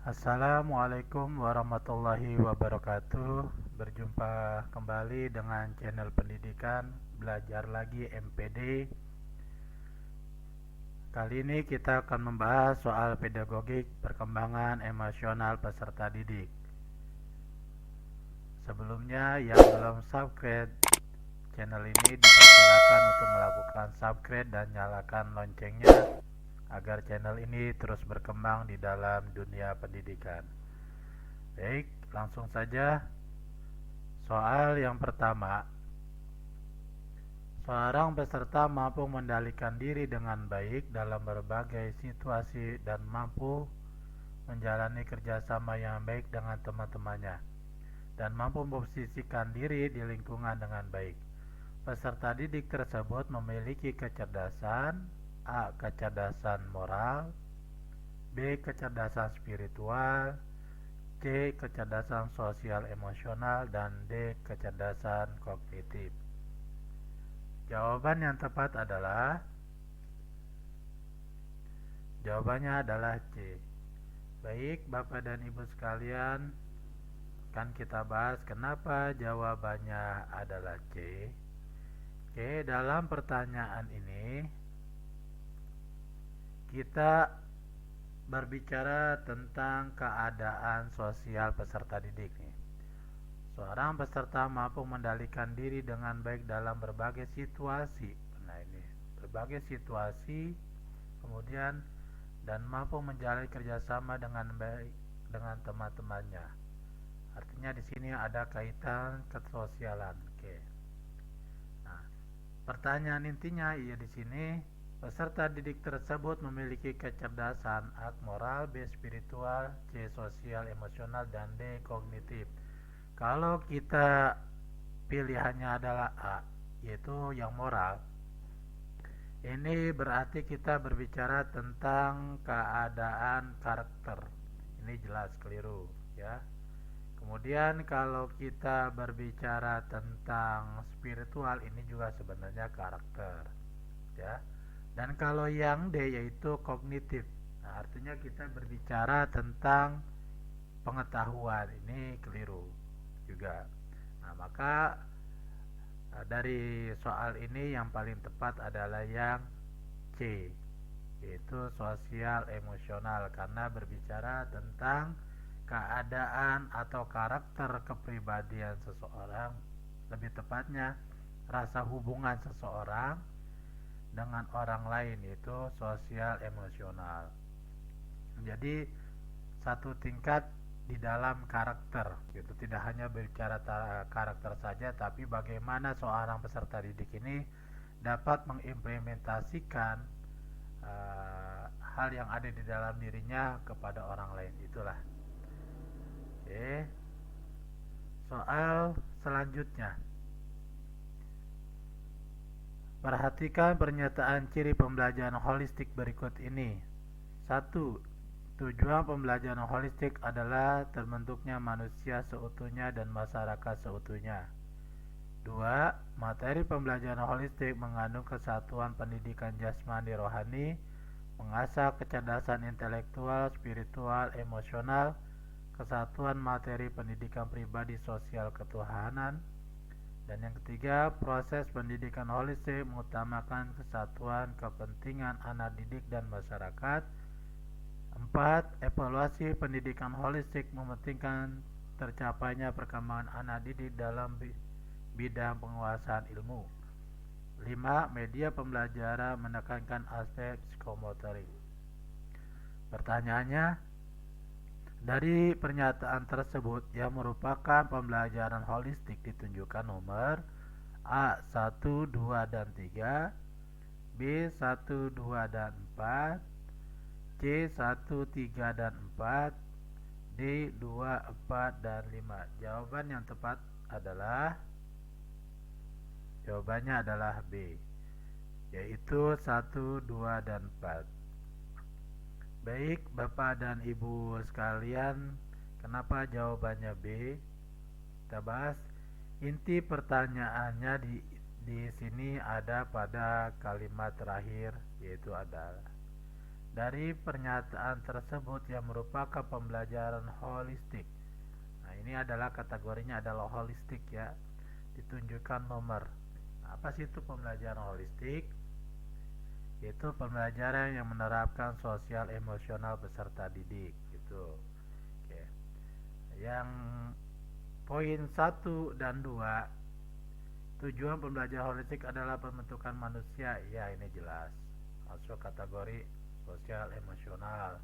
Assalamualaikum warahmatullahi wabarakatuh. Berjumpa kembali dengan channel pendidikan Belajar Lagi MPD. Kali ini kita akan membahas soal pedagogik perkembangan emosional peserta didik. Sebelumnya, yang belum subscribe channel ini dipersilakan untuk melakukan subscribe dan nyalakan loncengnya agar channel ini terus berkembang di dalam dunia pendidikan. Baik, langsung saja. Soal yang pertama, seorang peserta mampu mengendalikan diri dengan baik dalam berbagai situasi dan mampu menjalani kerjasama yang baik dengan teman-temannya dan mampu memposisikan diri di lingkungan dengan baik. Peserta didik tersebut memiliki kecerdasan: A. Kecerdasan moral, B. Kecerdasan spiritual, C. Kecerdasan sosial emosional, dan D. Kecerdasan kognitif. Jawaban yang tepat adalah C. Baik, Bapak dan Ibu sekalian, kan kita bahas kenapa jawabannya adalah C. Oke, dalam pertanyaan ini kita berbicara tentang keadaan sosial peserta didik nih. Seorang peserta mampu mengendalikan diri dengan baik dalam berbagai situasi. Nah, ini berbagai situasi, kemudian dan mampu menjalani kerjasama dengan baik dengan teman-temannya. Artinya di sini ada kaitan kesosialan. Oke. Nah, pertanyaan intinya di sini peserta didik tersebut memiliki kecerdasan A. Moral, B. Spiritual, C. Sosial emosional, dan D. Kognitif. Kalau kita pilihannya adalah A, yaitu yang moral, ini berarti kita berbicara tentang keadaan karakter. Ini jelas keliru, ya. Kemudian kalau kita berbicara tentang spiritual, ini juga sebenarnya karakter, ya. Dan kalau yang D yaitu kognitif, nah, artinya kita berbicara tentang pengetahuan, ini keliru juga. Nah, maka dari soal ini yang paling tepat adalah yang C, yaitu sosial emosional, karena berbicara tentang keadaan atau karakter kepribadian seseorang, lebih tepatnya rasa hubungan seseorang dengan orang lain, yaitu sosial emosional. Jadi satu tingkat di dalam karakter, gitu. Tidak hanya berbicara karakter saja, tapi bagaimana seorang peserta didik ini dapat mengimplementasikan hal yang ada di dalam dirinya kepada orang lain. Itulah. Oke. Soal selanjutnya. Perhatikan pernyataan ciri pembelajaran holistik berikut ini. 1. Tujuan pembelajaran holistik adalah terbentuknya manusia seutuhnya dan masyarakat seutuhnya. 2. Materi pembelajaran holistik mengandung kesatuan pendidikan jasmani rohani, mengasah kecerdasan intelektual, spiritual, emosional, kesatuan materi pendidikan pribadi, sosial, ketuhanan. Dan yang ketiga, proses pendidikan holistik mengutamakan kesatuan kepentingan anak didik dan masyarakat. 4. Evaluasi pendidikan holistik mementingkan tercapainya perkembangan anak didik dalam bidang penguasaan ilmu. 5. Media pembelajaran menekankan aspek psikomotorik. Pertanyaannya, dari pernyataan tersebut yang merupakan pembelajaran holistik ditunjukkan nomor A. 1, 2, dan 3, B. 1, 2, dan 4, C. 1, 3, dan 4, D. 2, 4, dan 5. Jawabannya adalah B, yaitu 1, 2, dan 4. Baik, Bapak dan Ibu sekalian, kenapa jawabannya B? Kita bahas. Inti pertanyaannya di sini ada pada kalimat terakhir, yaitu adalah. dari pernyataan tersebut yang merupakan pembelajaran holistik. Nah, ini adalah kategorinya adalah holistik ya. Ditunjukkan nomor. Nah, apa sih itu pembelajaran holistik? Yaitu pembelajaran yang menerapkan sosial emosional peserta didik gitu. Oke. Yang poin 1 dan 2, tujuan pembelajaran holistik adalah pembentukan manusia. Ya, ini jelas. Masuk kategori sosial emosional.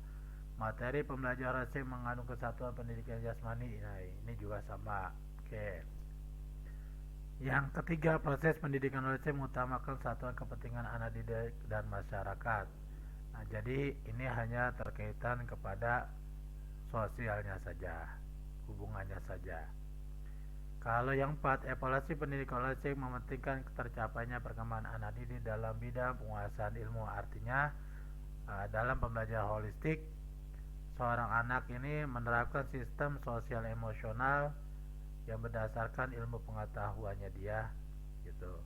Materi pembelajaran holistik mengandung kesatuan pendidikan jasmani. Nah, ini juga sama. Oke. Yang ketiga, proses pendidikan holistik mengutamakan kesatuan kepentingan anak didik dan masyarakat. Nah, jadi ini hanya terkaitan kepada sosialnya saja, hubungannya saja. Kalau yang 4, evaluasi pendidikan holistik mementingkan tercapainya perkembangan anak didik dalam bidang penguasaan ilmu. Artinya dalam pembelajaran holistik, seorang anak ini menerapkan sistem sosial emosional yang berdasarkan ilmu pengetahuannya dia gitu.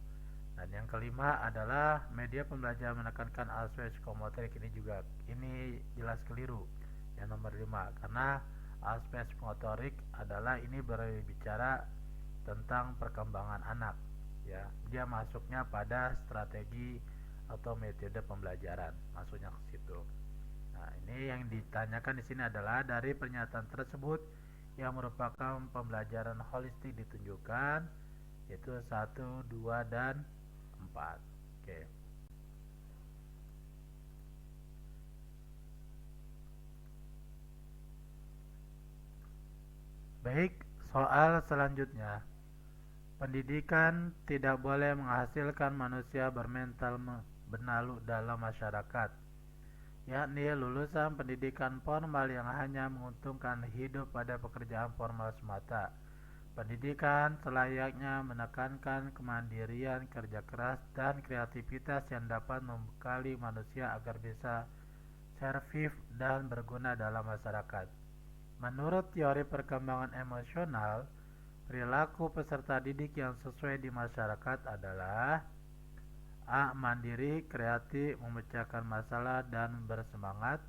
Dan yang kelima adalah media pembelajaran menekankan aspek psikomotorik. Ini jelas keliru yang nomor 5, karena aspek psikomotorik adalah ini berbicara tentang perkembangan anak ya. Dia masuknya pada strategi atau metode pembelajaran, masuknya ke situ. Nah, ini yang ditanyakan di sini adalah dari pernyataan tersebut yang merupakan pembelajaran holistik ditunjukkan, yaitu 1, 2, dan 4. Oke. Baik, soal selanjutnya. Pendidikan tidak boleh menghasilkan manusia bermental benalu dalam masyarakat, yakni lulusan pendidikan formal yang hanya menguntungkan hidup pada pekerjaan formal semata. Pendidikan selayaknya menekankan kemandirian, kerja keras, dan kreativitas yang dapat membekali manusia agar bisa servis dan berguna dalam masyarakat. Menurut teori perkembangan emosional, perilaku peserta didik yang sesuai di masyarakat adalah A. Mandiri, kreatif, memecahkan masalah, dan bersemangat.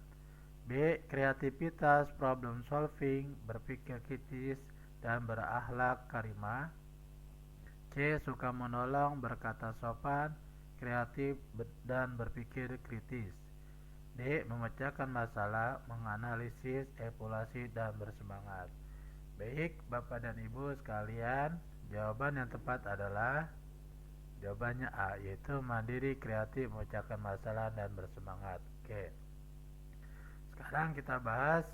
B. Kreativitas, problem solving, berpikir kritis, dan berakhlak karimah. C. Suka menolong, berkata sopan, kreatif, dan berpikir kritis. D. Memecahkan masalah, menganalisis, evaluasi, dan bersemangat. Baik, Bapak dan Ibu sekalian, jawaban yang tepat adalah jawabannya A, yaitu mandiri, kreatif, memecahkan masalah, dan bersemangat. Oke. Sekarang kita bahas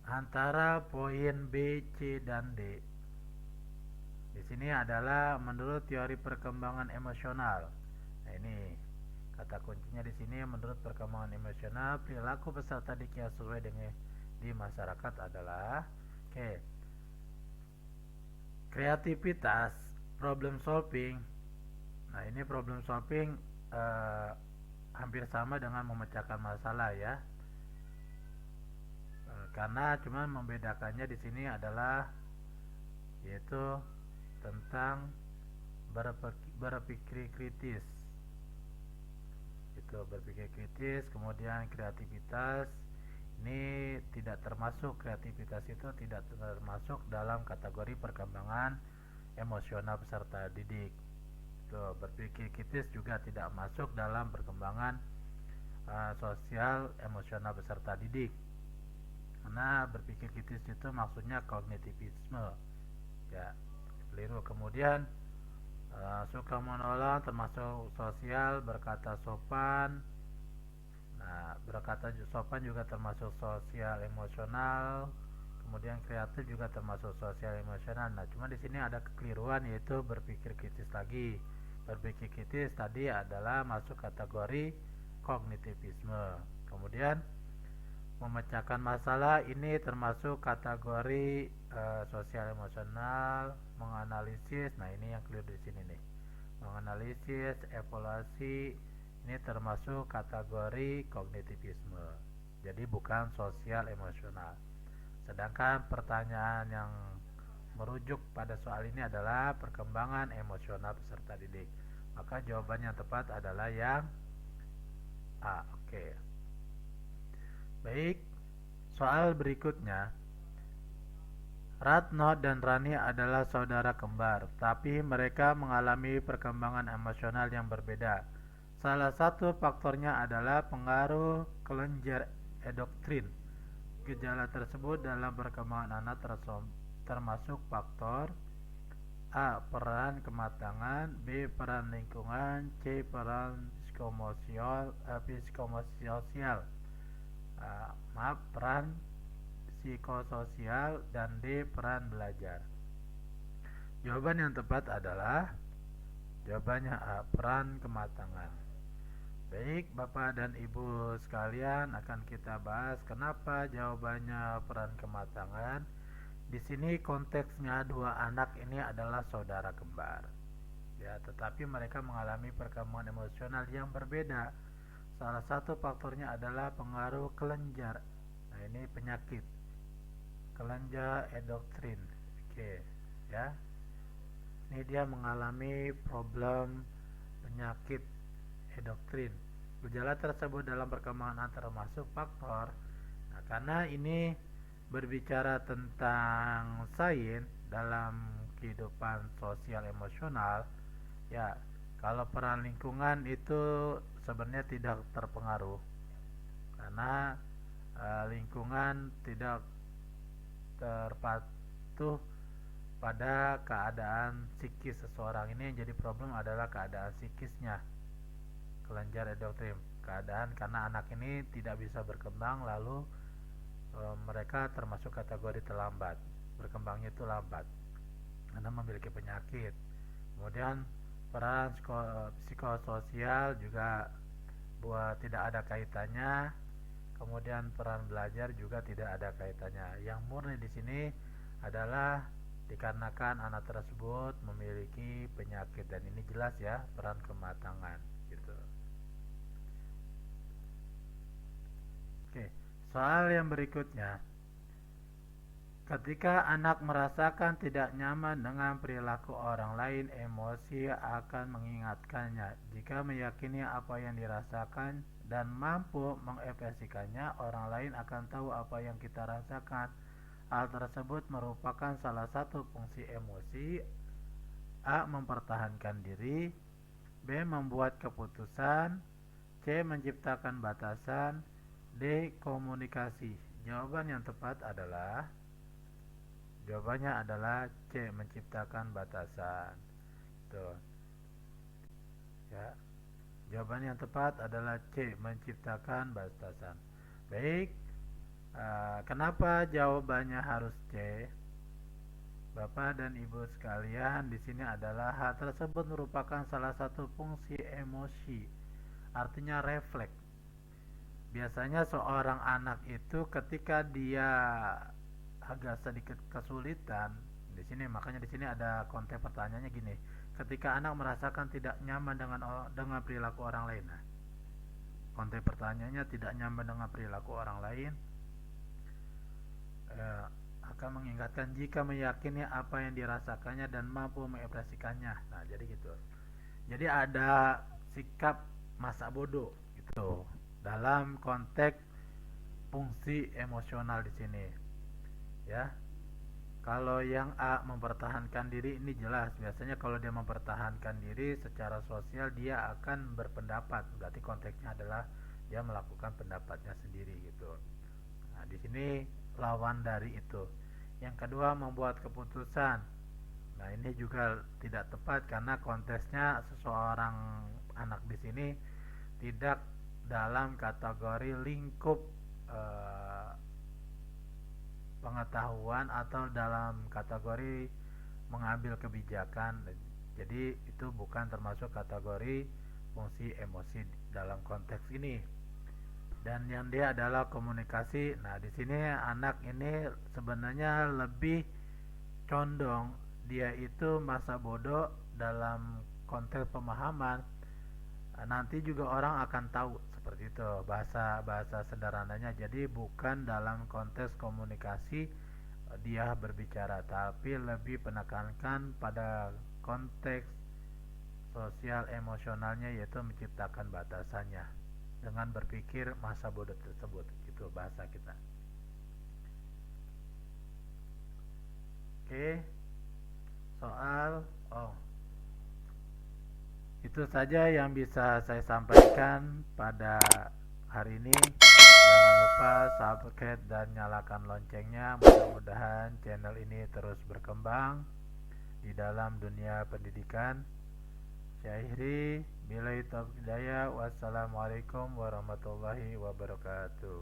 antara poin B, C, dan D. Di sini adalah menurut teori perkembangan emosional. Nah, ini kata kuncinya di sini. Menurut perkembangan emosional, perilaku peserta didik yang sesuai dengan di masyarakat adalah kreativitas, problem solving. Nah, ini problem solving hampir sama dengan memecahkan masalah ya. Karena cuma membedakannya di sini adalah yaitu tentang berpikir kritis. Itu berpikir kritis, kemudian kreativitas. Ini tidak termasuk, kreativitas itu tidak termasuk dalam kategori perkembangan emosional peserta didik. Tuh, berpikir kritis juga tidak masuk dalam perkembangan sosial emosional peserta didik. Karena berpikir kritis itu maksudnya kognitivisme. Ya, keliru. Kemudian suka menolong termasuk sosial, berkata sopan. Nah, berkata sopan juga termasuk sosial emosional. Kemudian kreatif juga termasuk sosial emosional. Nah, cuma di sini ada kekeliruan, yaitu berpikir kritis lagi. Berpikir kritis tadi adalah masuk kategori kognitivisme. Kemudian memecahkan masalah ini termasuk kategori sosial emosional, menganalisis. Nah, ini yang keliru di sini nih. Menganalisis, evaluasi ini termasuk kategori kognitivisme. Jadi bukan sosial emosional. Sedangkan pertanyaan yang merujuk pada soal ini adalah perkembangan emosional peserta didik. Maka jawaban yang tepat adalah yang A. Oke. Baik, soal berikutnya. Ratno dan Rani adalah saudara kembar, tapi mereka mengalami perkembangan emosional yang berbeda. Salah satu faktornya adalah pengaruh kelenjar endoktrin. Gejala tersebut dalam perkembangan anak termasuk faktor A. Peran kematangan, B. Peran lingkungan, C. Peran psikososial, peran psikososial, dan D. Peran belajar. Jawaban yang tepat adalah jawabannya A. Peran kematangan. Baik, Bapak dan Ibu sekalian, akan kita bahas kenapa jawabannya peran kematangan. Di sini konteksnya dua anak ini adalah saudara kembar. Ya, tetapi mereka mengalami perkembangan emosional yang berbeda. Salah satu faktornya adalah pengaruh kelenjar. Nah, ini penyakit. Kelenjar endoktrin. Oke, ya. Ini dia mengalami problem penyakit endoktrin. Gejala tersebut dalam perkembangan anak termasuk faktor. Nah, karena ini berbicara tentang sains dalam kehidupan sosial emosional, ya, kalau peran lingkungan itu sebenarnya tidak terpengaruh karena lingkungan tidak terpatuh pada keadaan psikis seseorang. Ini yang jadi problem adalah keadaan psikisnya, kelenjar endoktrin, keadaan karena anak ini tidak bisa berkembang, lalu mereka termasuk kategori terlambat, berkembangnya itu lambat karena memiliki penyakit. Kemudian peran psikososial juga buat tidak ada kaitannya. Kemudian peran belajar juga tidak ada kaitannya. Yang murni di sini adalah dikarenakan anak tersebut memiliki penyakit, dan ini jelas ya, peran kematangan gitu. Oke, soal yang berikutnya. Ketika anak merasakan tidak nyaman dengan perilaku orang lain, emosi akan mengingatkannya. Jika meyakini apa yang dirasakan dan mampu mengekspresikannya, orang lain akan tahu apa yang kita rasakan. Hal tersebut merupakan salah satu fungsi emosi. A. Mempertahankan diri, B. Membuat keputusan, C. Menciptakan batasan, D. Komunikasi. Jawabannya adalah C. Menciptakan batasan. Tuh. Ya. Jawaban yang tepat adalah C. Menciptakan batasan. Baik. Kenapa jawabannya harus C? Bapak dan Ibu sekalian, di sini adalah hal tersebut merupakan salah satu fungsi emosi. Artinya refleks. Biasanya seorang anak itu ketika dia agak sedikit kesulitan di sini, makanya di sini ada konteks pertanyaannya gini. Ketika anak merasakan tidak nyaman dengan perilaku orang lain. Nah, konteks pertanyaannya tidak nyaman dengan perilaku orang lain, akan mengingatkan jika meyakini apa yang dirasakannya dan mampu mengekspresikannya. Nah, jadi gitu. Jadi ada sikap masa bodoh gitu dalam konteks fungsi emosional di sini. Ya. Kalau yang A, mempertahankan diri, ini jelas. Biasanya kalau dia mempertahankan diri secara sosial, dia akan berpendapat. Berarti konteksnya adalah dia melakukan pendapatnya sendiri gitu. Nah, di sini lawan dari itu. Yang kedua, membuat keputusan. Nah, ini juga tidak tepat karena konteksnya seseorang anak di sini tidak dalam kategori lingkup pengetahuan atau dalam kategori mengambil kebijakan. Jadi itu bukan termasuk kategori fungsi emosi dalam konteks ini. Dan yang dia adalah komunikasi. Nah, di sini anak ini sebenarnya lebih condong dia itu masa bodoh dalam konteks pemahaman. Nanti juga orang akan tahu seperti itu, bahasa sederhananya. Jadi bukan dalam konteks komunikasi dia berbicara, tapi lebih penekankan pada konteks sosial emosionalnya, yaitu menciptakan batasannya. dengan berpikir masa bodoh tersebut. Itu bahasa kita. Oke, soal itu saja yang bisa saya sampaikan pada hari ini. Jangan lupa subscribe dan nyalakan loncengnya. Mudah-mudahan channel ini terus berkembang di dalam dunia pendidikan. Syahri, billahi taufiq hidayah. Wassalamualaikum warahmatullahi wabarakatuh.